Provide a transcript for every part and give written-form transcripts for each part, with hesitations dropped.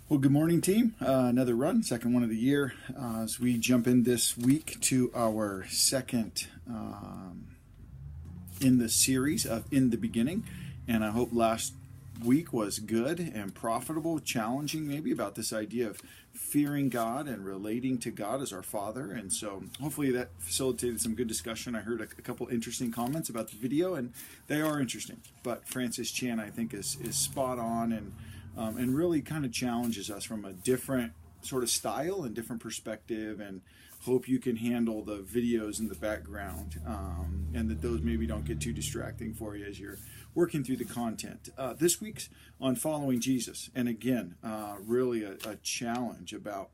Well, good morning, team. Another run, second one of the year. As we jump in this week to our second in the series of In the Beginning. And I hope last week was good and profitable, challenging maybe about this idea of fearing God and relating to God as our Father. And so hopefully that facilitated some good discussion. I heard a couple interesting comments about the video, and they are interesting. But Francis Chan, I think, is spot on and really kind of challenges us from a different sort of style and different perspective, and hope you can handle the videos in the background and that those maybe don't get too distracting for you as you're working through the content. This week's on following Jesus, and again, really a challenge about,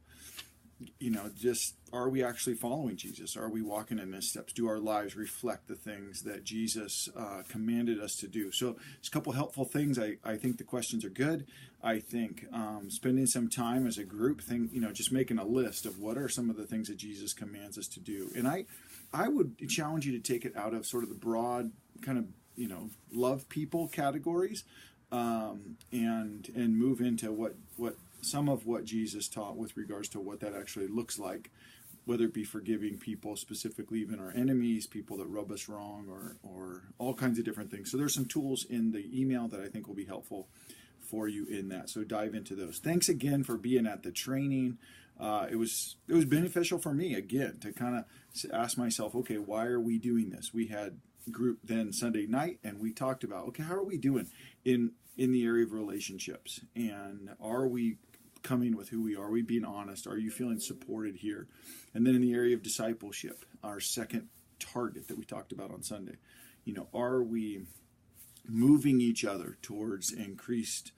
just are we actually following Jesus? Are we walking in his steps? Do our lives reflect the things that Jesus commanded us to do? So there's a couple helpful things. I think the questions are good. I think spending some time as a group, just making a list of what are some of the things that Jesus commands us to do. And I would challenge you to take it out of sort of the broad kind of, love people categories and move into what some of what Jesus taught with regards to what that actually looks like, whether it be forgiving people, specifically even our enemies, people that rub us wrong, or all kinds of different things. So there's some tools in the email that I think will be helpful for you in that. So dive into those. Thanks again for being at the training. It was beneficial for me, again, to kind of ask myself, okay, why are we doing this? We had group then Sunday night, and we talked about, okay, how are we doing in the area of relationships? And are we coming with who we are? Are we being honest? Are you feeling supported here? And then in the area of discipleship, our second target that we talked about on Sunday, are we moving each other towards increased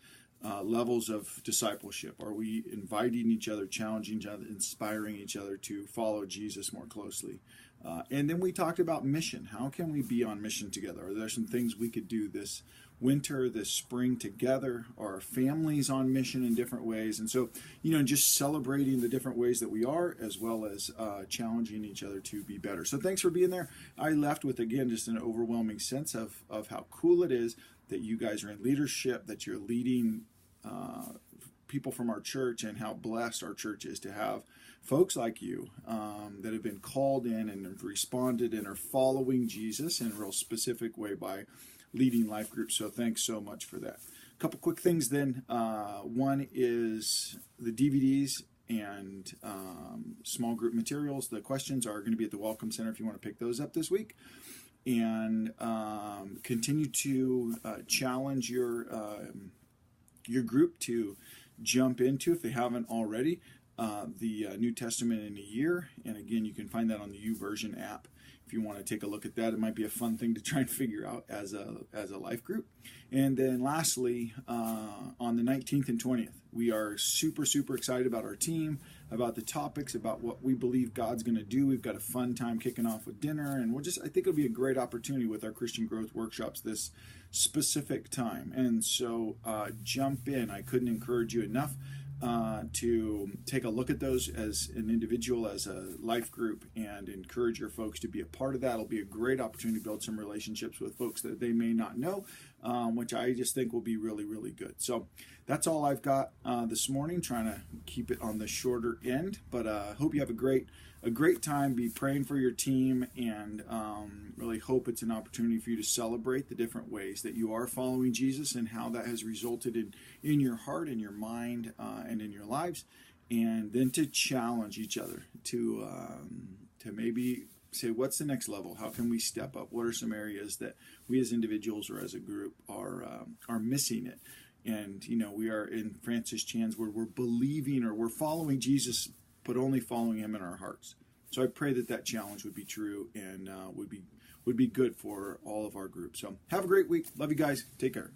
levels of discipleship? Are we inviting each other, challenging each other, inspiring each other to follow Jesus more closely? And then we talked about mission. How can we be on mission together? Are there some things we could do this winter, this spring together? Are our families on mission in different ways? And so, just celebrating the different ways that we are, as well as challenging each other to be better. So thanks for being there. I left with, again, just an overwhelming sense of how cool it is that you guys are in leadership, that you're leading people from our church, and how blessed our church is to have folks like you that have been called in and have responded and are following Jesus in a real specific way by leading life groups. So thanks so much for that. A couple quick things then. One is the DVDs and small group materials. The questions are going to be at the Welcome Center if you want to pick those up this week. And continue to challenge your group to jump into, if they haven't already, the New Testament in a year. And again, you can find that on the YouVersion app if you want to take a look at that. It might be a fun thing to try and figure out as a life group. And then lastly, on the 19th and 20th, we are super, super excited about our team, about the topics, about what we believe God's going to do. We've got a fun time kicking off with dinner, and I think it'll be a great opportunity with our Christian growth workshops this specific time. And so jump in. I couldn't encourage you enough to take a look at those as an individual, as a life group, and encourage your folks to be a part of that. It'll be a great opportunity to build some relationships with folks that they may not know, which I just think will be really, really good. So that's all I've got this morning, trying to keep it on the shorter end, but hope you have a great time. Be praying for your team, and really hope it's an opportunity for you to celebrate the different ways that you are following Jesus and how that has resulted in your heart, in your mind, and in your lives. And then to challenge each other to maybe say, what's the next level? How can we step up? What are some areas that we as individuals or as a group are missing it? And, we are in Francis Chan's word, we're believing, or we're following Jesus, but only following him in our hearts. So I pray that challenge would be true and would be good for all of our groups. So have a great week. Love you guys. Take care.